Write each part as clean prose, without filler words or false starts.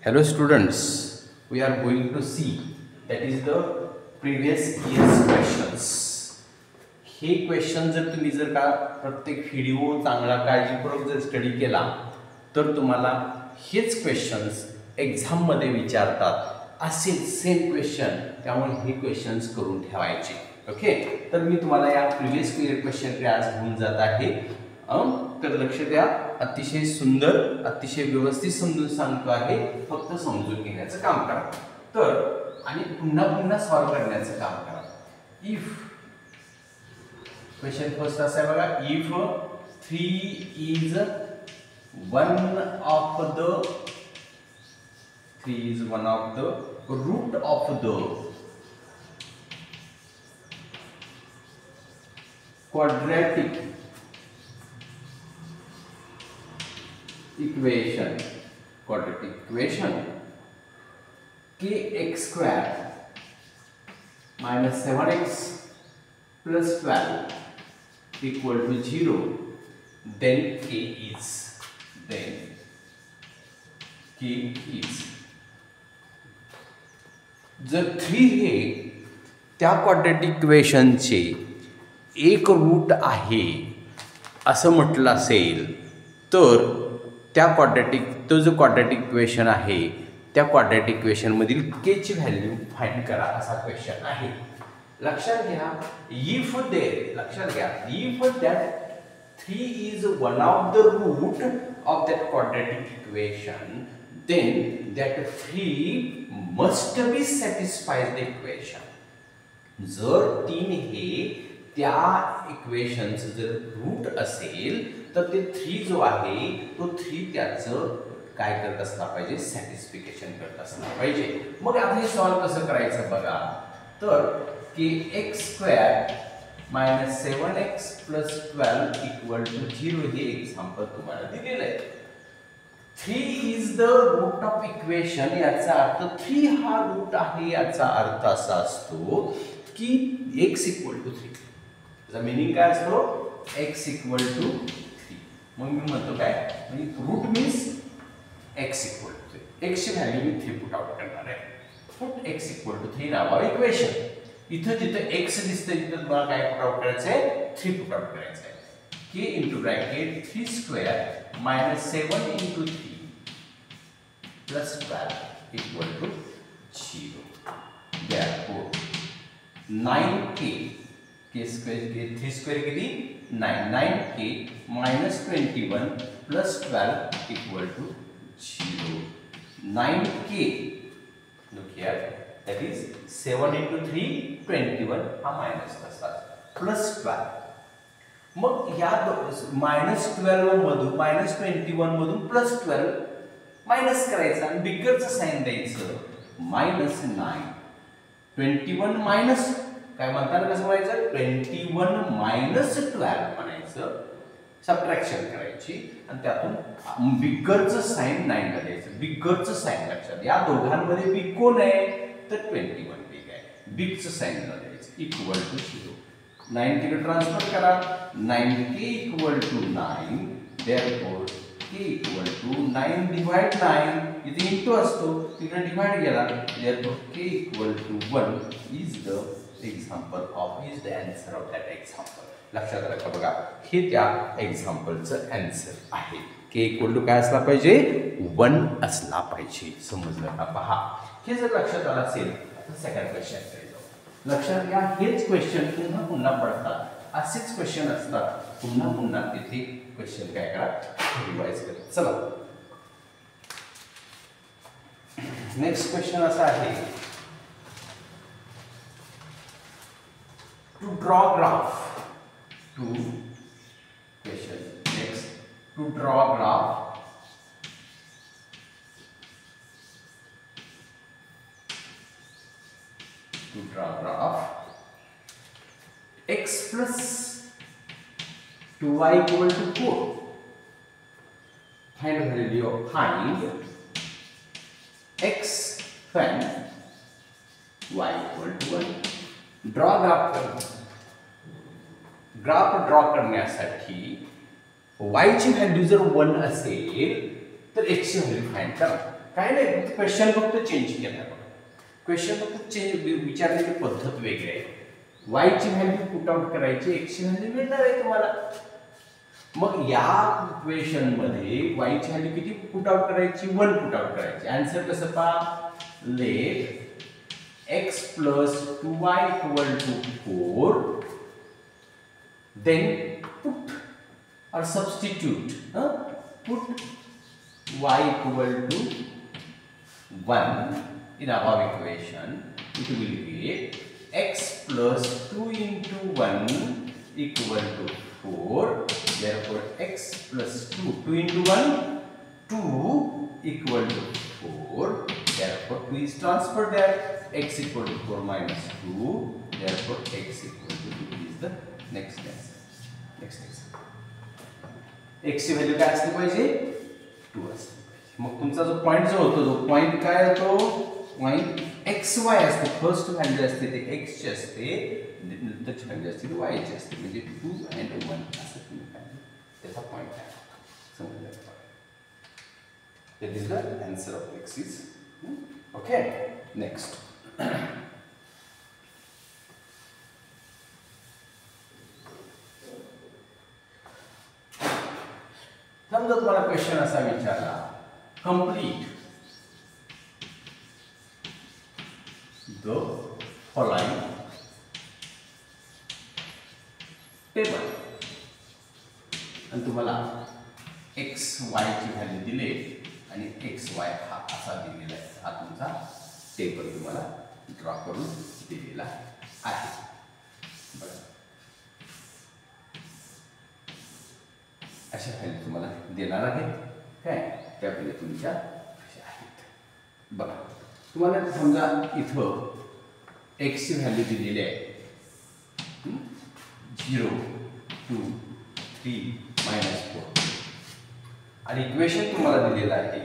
Hello students, we are going to see that is the previous year's questions. हे question जर तुम्ही का प्रत्येक व्हिडिओ चांगला काळजीपूर्वक जर स्टडी केला तर तुम्हाला हेच क्वेश्चन्स एक्झाम मध्ये विचारतात असे सेम क्वेश्चन, त्यामुळे हे क्वेश्चन्स करून ठेवायचे. ओके, तर मी तुम्हाला या प्रिवियस इयर क्वेश्चन आज घेऊन जात आहे. तर लक्ष द्या, अतिशय सुंदर अतिशय व्यवस्थित समजून सांगतो आहे, फक्त समजून घेण्याचं काम करा. तर आणि पुन्हा पुन्हा सॉल्व करण्याचं काम करा. इफ क्वेश्चन फर्स्ट असा आहे बघा, if 3 is one of the root of the quadratic equation kx square minus 7x plus 12 equal to 0, then k is जर 3 हे त्या क्वाड्रॅटिक इक्वेशनचे एक रूट आहे असं म्हटलं असेल तर त्या तो जो क्वाड्रॅटिक इक्वेशन आहे त्या क्वाड्रॅटिक इक्वेशन मधील के ची व्हॅल्यू फाइंड करा असा क्वेश्चन आहे. लक्षात घ्या, if that 3 is one of the root of that quadratic equation, then that 3 must be satisfied the equation. जर 3 हे त्या इक्वेशनचं जर रूट असेल तर ते 3 जो आहे तो 3 त्याचं काय करत असला पाहिजे, सॅटिस्फिकेशन करत असला पाहिजे. मग आता हे सॉल्व कसं करायचं बघा, तर kx square minus 7x plus 12 equal to 0 हे एक्झाम्पल तुम्हाला दिलेलं आहे. 3 is the root of equation, याचा अर्थ 3 हा रूट आहे, याचा अर्थ असा असतो की x इक्वल टू 3. त्याचा मीनिंग काय असतो, x इक्वल टू 3. मग मी म्हणतो काय, म्हणजे root means x equal to 3. x ची व्हॅल्यू मी 3 पुट आउट करणार आहे. पुट x इक्वल टू 3 नावावर इक्वेशन. इथं जिथं x दिसतंय तिथं मला काय पुट आउट करायचं आहे, 3 पुट आउट करायचं आहे. k into bracket 3 square minus 7 into 3 plus 12 equal to 0. therefore 9k square 3 square किती 9k minus 21 plus 12 equal to 0. 9k, look here, that is 7 into 3 21 हा मायनस असतात प्लस 12. मग या मायनस 12 मधून मायनस 21 मधून प्लस 12 मायनस करायचं आणि बिगरचं साइन द्यायचं. मायनस 9 21 मायनस काय म्हणतात, कसं म्हणायचं, 21 मायनस 12 म्हणायचं. सबट्रॅक्शन करायची आणि त्यातून बिगरचं साइन 9 ला द्यायचं. बिगरचं साइन लक्षात, या दोघांमध्ये बिग कोण आहे तर 21 बिग आहे. बिगचं साइन ला द्यायचं इक्वल टू 0. 9 तिकडे ट्रान्सफर करा, 9k equal to 9. therefore k equal to 9 divide 9, इथे इंटू असतो तिकडे डिवाइड केला. therefore k equal to 1 is the example of is the answer of that example. लक्षात राखा बघा, हे त्या एक्झाम्पलचं आन्सर आहे. k इक्वल टू काय असला पाहिजे, 1 असला पाहिजे. समजलं का, पहा. हे जर लक्षात आलं असेल तर सेकंड क्वेश्चन कडे जाऊ. लक्षात घ्या, हेच क्वेश्चन पुन्हा पुन्हा पडतात, असेच क्वेश्चन असतात, पुन्हा पुन्हा तिथे क्वेश्चन काय करा, रिवाइज करा. चला नेक्स्ट क्वेश्चन असा आहे, to draw graph. To question next, to draw graph x plus 2y equal to 4. Find value of x and y equal to 1. Draw graph draw करण्यासाठी y ची व्हॅल्यू जर 1 असेल तर x ची व्हॅल्यू फाइंड करा. काय नाही, क्वेश्चन फक्त चेंज केला बघा. क्वेश्चन फक्त चेंज, विचारण्याची पद्धत वेगळी आहे. y ची व्हॅल्यू पुट आउट करायची, x ची व्हॅल्यू मिळणार आहे तुम्हाला. मग या इक्वेशन मध्ये y ची व्हॅल्यू किती पुट आउट करायची? 1 पुट आउट करायची. आन्सर कसं पहा, late x plus 2y equal to 4, then put or substitute, put y equal to 1 in above equation. It will get x plus 2 into 1 equal to 4. Therefore x plus 2 into 1, 2 equal to 4. Therefore 2 is transferred there. X equal to 4 minus 2. Therefore x equal to 2 is the next answer. Next answer. x ची value काय असली पाहिजे? 2 असली पाहिजे. मग तुमचा जो point जो होतो, जो पॉइंट काय होतो? पॉइंट xy असते. फर्स्ट व्हॅल्यू असते ते x ची असते, नंतरची व्हॅल्यू असते ती y ची असते. म्हणजे 2 and 1 असं तुम्ही पाहिजे. त्याचा पॉइंट आहे. समजलं का? That is the answer of x is. Okay. Next. समजा तुम्हाला क्वेश्चन असा विचारला, कंप्लीट द फॉलोइंग टेबल, आणि तुम्हाला एक्स वाय ची व्हॅल्यू दिली आणि एक्स वाय हा असा दिलेला आहे. हा तुमचा टेबल तुम्हाला ड्रॉ करून दिलेला आहे. बघा, अशा व्हॅल्यू तुम्हाला देणार आहेत काय, त्या व्हॅल्यू तुमच्या अशा आहेत. बघा, तुम्हाला समजा इथं एक्स ची व्हॅल्यू दिलेली आहे 0, 2, 3, -4 आणि इक्वेशन तुम्हाला दिलेलं आहे,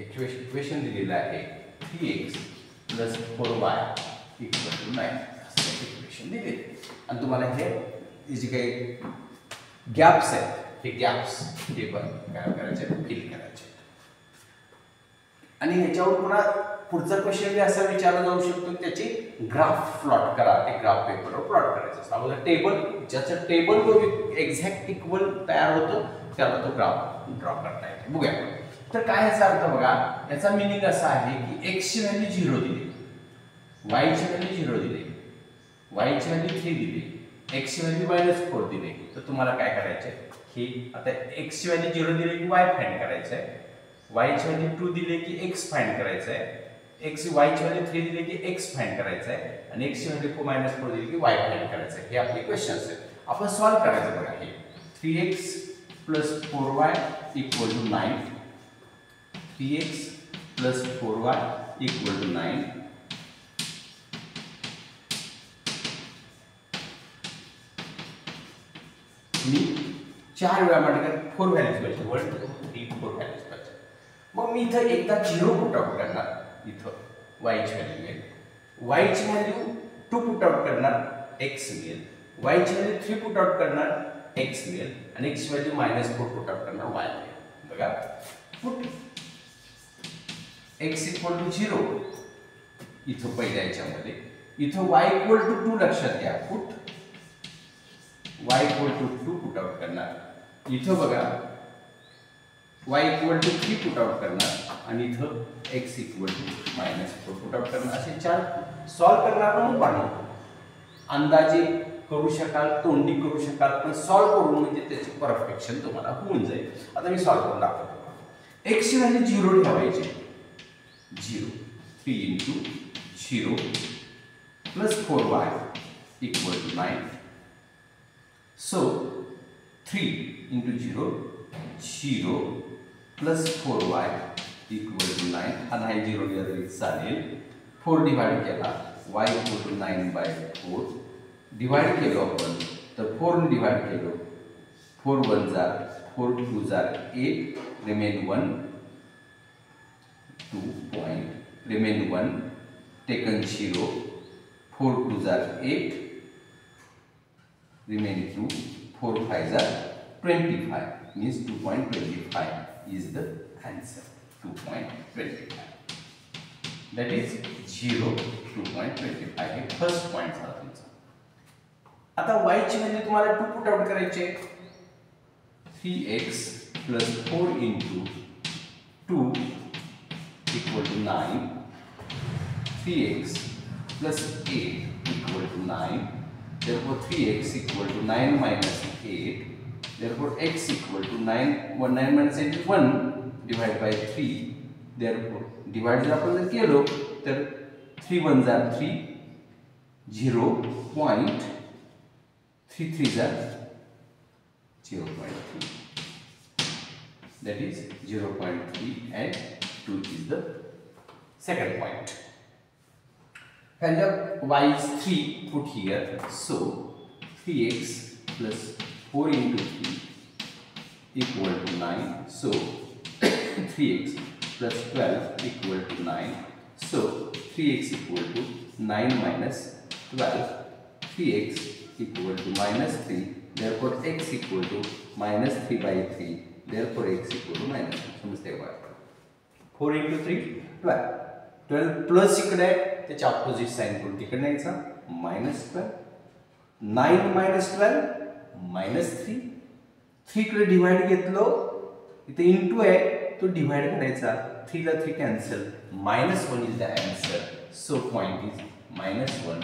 इक्वेशन दिलेलं आहे 3x + 4y = 9 असं इक्वेशन दिलेलं. आणि तुम्हाला हे जे काही गॅप्स आहेत, हे गॅप्स हे पण काय करायचे, फिल करायचे. आणि ह्याच्यावर पुन्हा पुढचा क्वेश्चन असा विचारला जाऊ शकतो, त्याची ग्राफ प्लॉट करा. ते ग्राफ पेपरवर प्लॉट करायचं असतं. अगोदर टेबल, ज्याचं टेबल जो एक्झॅक्ट इक्वल तयार होतो त्याला तो ग्राफ ड्रॉ करता येतो. बघूया. तर काय याचा अर्थ बघा, याचा मिनिंग असा आहे की x ची व्हॅल्यू 0 दिली, y ची व्हॅल्यू 0 दिली, y ची व्हॅल्यू 3 दिली, x ची व्हॅल्यू -4 दिली. तर तुम्हाला काय करायचं आहे, ही आता x ची व्हॅल्यू 0 दिली की y फाइंड करायचं आहे, y ची व्हॅल्यू 2 दिली की x फाइंड करायचं आहे, y ची व्हॅल्यू 3 दिली की x फाइंड करायचं आहे, आणि x ची व्हॅल्यू -4 दिली की y फाइंड करायचं आहे. हे आपले क्वेश्चन्स आहेत. आपण सॉल्व करायचं. बघा, हे 3x + 4y = 9, 3x + 4y = 9. मी 4 वेळा मल्टिप्लाय 4 व्हॅल्यूज पाहिजे, 1 2 3 4 व्हॅल्यूज पाहिजे. मग मी इथं एकदा 0 पुट आउट करणार, इथं y ची व्हॅल्यू मिळेल, y ची व्हॅल्यू 2 पुट आउट करणार, x मिळेल, y ची व्हॅल्यू 3 पुट आउट करणार, x मिळेल, आणि x ची व्हॅल्यू -4 पुट आउट करणार, y मिळेल. बघा, पुट x = 0 इथं पहिल्या याच्यामध्ये, इथं y = 2 लक्षात घ्या. पुट y = 2 पुट आउट करणार, इथं बघा y = 3 पुट आउट करणार, आणि इथं x = -4 पुट आउट करणार. असे 4 सॉल्व करणार. मग पाहू, अंदाजे करू शकाल, तोंडी करू शकाल, पण सॉल्व करून म्हणजे त्याची परफेक्शन तुम्हाला होऊन जाईल. आता मी सॉल्व करून दाखवतो. x ची व्हॅल्यू 0 ठेवायची, 0, 3 × 0 + 4y = 9. So 3 × 0, 0 + 4y = 9. हा नाही 0 दिला तरी चालेल. 4 डिवाइड केला, y = 9/4 डिवाइड केलो आपण, तर 4 ने डिवाइड केलो, 4 × 1 = 4, 2 = 8, remain 1, 2 point remain 1, taken 0, 4 2 = 8, remain 2, 4 5 = 25, means 2.25 is the answer. 2.25. That is 0, 2.25 हे फर्स्ट पॉइंट झाला तुमचा. आता y ची व्हॅल्यू तुम्हाला 2 पुट आउट करायची आहे. 3x plus 4 into 2 equal to 9. 3x plus 8 equal to 9. Therefore 3x equal to 9 minus 8. Therefore x equal to 9 minus 8 is 1 divided by 3. Therefore divide जर आपण जर केलो तर 3 1 are 3, 0.3 3 are 0.3. That is 0.3 and 2 is the second point. Value of y is 3 put here. So 3x plus 4 into 3 equal to 9. So 3x plus 12 equal to 9. So 3x equal to 9 minus 12. 3x equal to minus 3. Therefore x equal to minus 3 by 3. Therefore x equal to minus 3. समजते का? 4 into 3 12. 12 plus इकडे आहे त्याच्या opposite sign करून तिकडे न्यायचा minus 12. 9 minus 12 minus 3. 3 कडे divide घेतलो इथे इनटू आहे तो डिवाइड करायचा 3 ला 3 cancel -1 is the answer. So point is -1.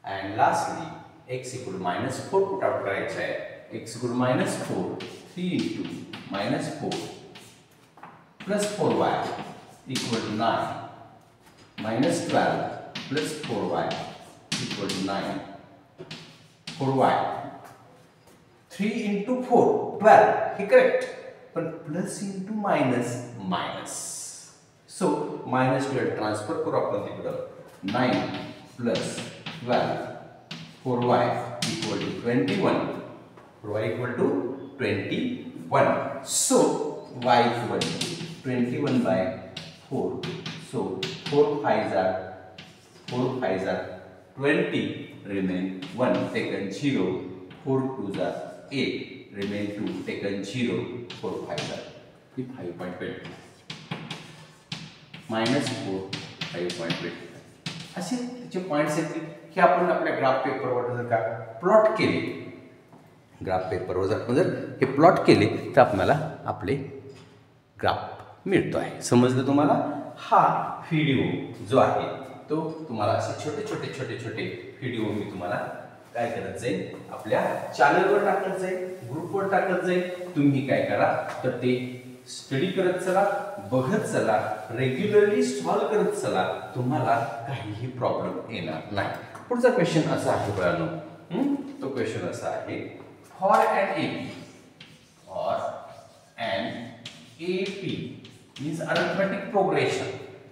And lastly x equal to -4 put out करायचा आहे. x equal to -4 3 into -4 plus 4y equal to 9 minus 12 plus 4y equal to 9. 4y 3 into 4 12 हे correct पण plus into minus minus. So minus 12 transfer करू आपण तिकडं 9 plus 12 4y equal to 21. 4y equal to 21. So y equal to 21 by 4. So 4 5s are 20, remain 1, taken 0. 4 2s are 8, remain 2, taken 0. 4 5s are 5.20. -4 5.20. असे त्याचे points येतील की आपण आपल्या graph पेपरवर जर का प्लॉट केले, ग्राफ पेपरवर जर आपण जर हे प्लॉट केले तर आपल्याला आपले ग्राफ मिळतो आहे. समजलं तुम्हाला? हा व्हिडिओ जो आहे तो तुम्हाला असे छोटे छोटे छोटे छोटे व्हिडिओ मी तुम्हाला काय करत जाईल आपल्या चॅनलवर टाकत जाईल, ग्रुपवर टाकत जाईल. तुम्ही काय करा तर ते स्टडी करत चला, बघत चला, रेग्युलरली सॉल्व करत चला, तुम्हाला काहीही प्रॉब्लेम येणार नाही. पुढचा क्वेश्चन असा आहे बघानो, तो क्वेश्चन असा आहे for an AP means arithmetic progression.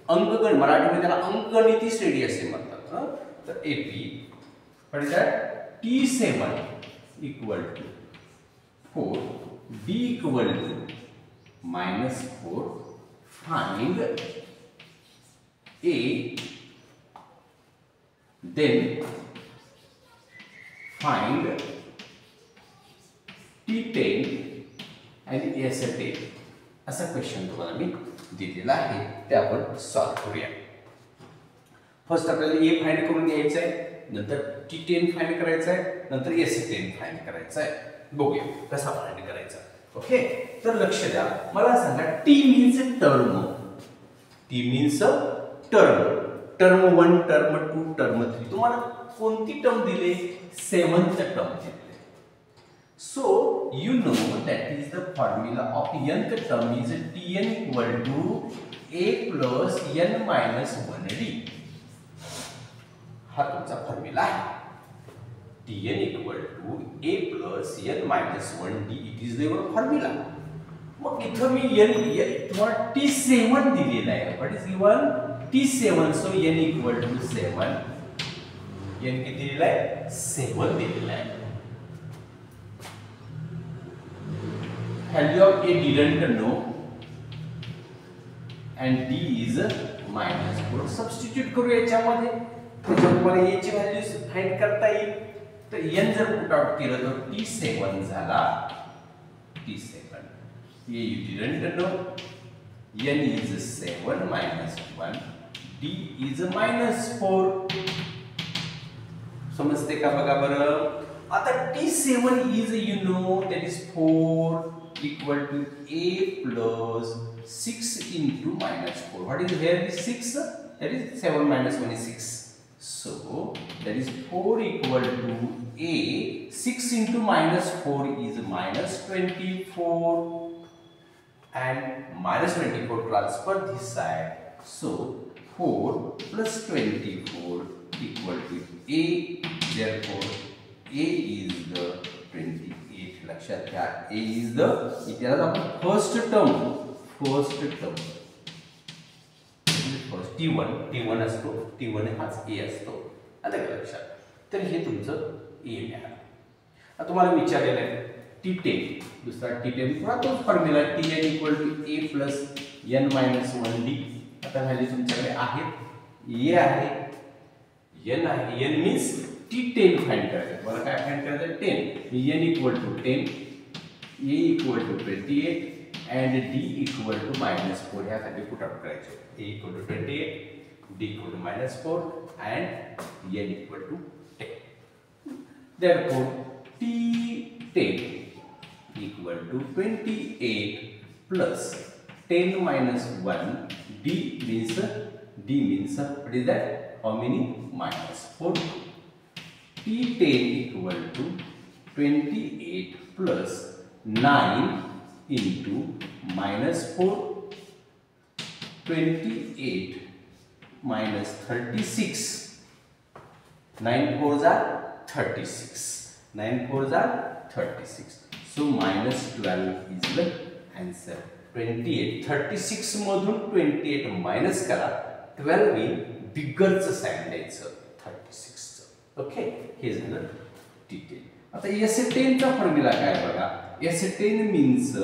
अंकगणित मराठीमध्ये त्याला अंकगणिती श्रेणी असे म्हणतात. तर AP what is that? T7 equal to 4, D equal to -4. Find A, then find T10 and S10. असा क्वेश्चन तुम्हाला मी दिलेला आहे, ते आपण सॉल्व करूया. फर्स्ट आपल्याला A फाइंड करून घ्यायचं आहे, नंतर T10 फाइंड करायचं आहे, नंतर S10 फाइंड करायचं आहे. बघूया कसा फाइंड करायचा. ओके, तर लक्ष द्या. मला सांगा T means term. T means term. Term 1, term 2, term 3. तुम्हाला कोणती टर्म दिले? 7th टर्म दिले. So you know that is the formula of nth term is Tn equal to a plus n minus 1d. हा तुमचा formula आहे. Tn equal to a plus n minus 1d. It is your formula. मग इथं मी n तुम्हाला T7 दिलेला आहे. What is given? T7. So n equal to 7. n किती दिलेला आहे? 7 दिलेला आहे. Value of A didn't know and D is -4. Substitute करू याच्यामध्ये. त्याच्यात तुम्हाला A ची व्हॅल्यू फाइंड करता येईल. तर n जर पुट आउट केलं तर T7 झाला. T7 A you didn't know n is 7 minus 1, d is minus 4. समजते का बघा बरं. आता t7 is that is 4 equal to a plus 6 into minus 4. What is here? Is 6. That is 7 minus 1 is 6. So that is 4 equal to a. 6 into minus 4 is minus 24, and minus 24 transfer this side. So 4 plus 24 equal to a. Therefore a is the 28. लक्षात घ्या, a is the first term. T1 असतो, T1 हाच A असतो. आता लक्षात. तर हे तुमचं A मिळालं. आता तुम्हाला विचारलेलं आहे T10, दुसरा T10 पुन्हा तोच formula Tn equal to A plus n minus 1d. आता व्हॅल्यू तुमच्याकडे आहेत, A आहे, n आहे. n मीन्स T10 फाइंड करायचं. मला काय फाइंड करायचं? 10. n equal to 10, A equal to 28 and d equal to minus 4. यासाठी पुट आउट करायचे. a equal to 28, d equal to minus 4 and n equal to 10. Therefore T10 equal to 28 plus 10 minus 1. d means what is that? How many? Minus 4. T10 equal to 28 plus 9 into minus 4. 28 minus 36. 9 4s are 36. 9 4s are 36. So minus 12 is the answer. 28. 36 मधून 28 minus करा. 12 ही बिगरचं sign द्यायचं, 36. Okay, हे झालं T10. आता S10 चा formula काय बघा. S10 means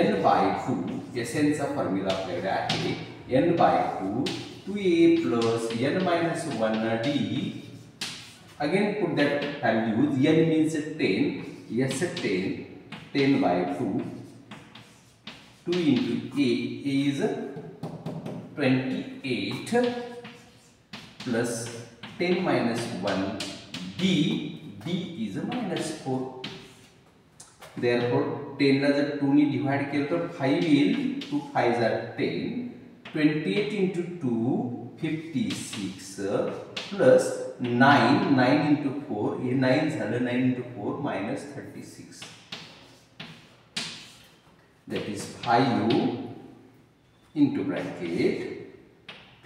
n by 2. Sn चा फॉर्म्युला आपल्याकडे आहे n by 2 2a plus n minus 1d. Again put that values. n means 10. S10 10 by 2. 2 into a is 28 plus 10 minus 1 d. d is minus 4. Therefore 10 ला जर 2 ने divide केलं तर 5 येईल. 2 5s are 10. 28 into 2 56 plus 9 into 4. हे 9 झालं. 9 into 4 minus 36. That is 5 into bracket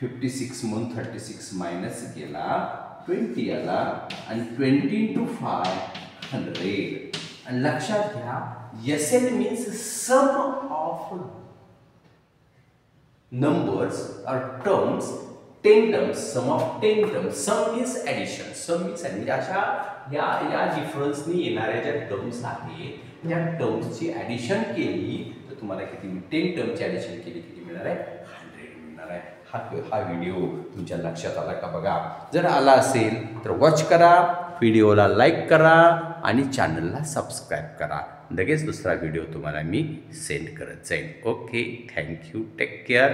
56 म्हणून 36 minus केला, 20 आला आणि 20 into 5 100. आणि लक्षात घ्या, Sn means sum of numbers or terms. 10 terms, sum of 10 terms. Sum means addition. Sum means addition. अशा या डिफरन्सनी येणाऱ्या ज्या टर्म्स आहेत त्या टर्म्सची ॲडिशन केली तर तुम्हाला किती? 10 टर्मची ॲडिशन केली किती मिळणार आहे? 100 मिळणार आहे. हा व्हिडिओ तुमच्या लक्षात आला का बघा. जर आला असेल तर वॉच करा, व्हिडिओला लाईक करा आणि चॅनलला सबस्क्राईब करा. लगेच दुसरा व्हिडिओ तुम्हाला मी सेंड करत जाईन. Okay, thank you, take care.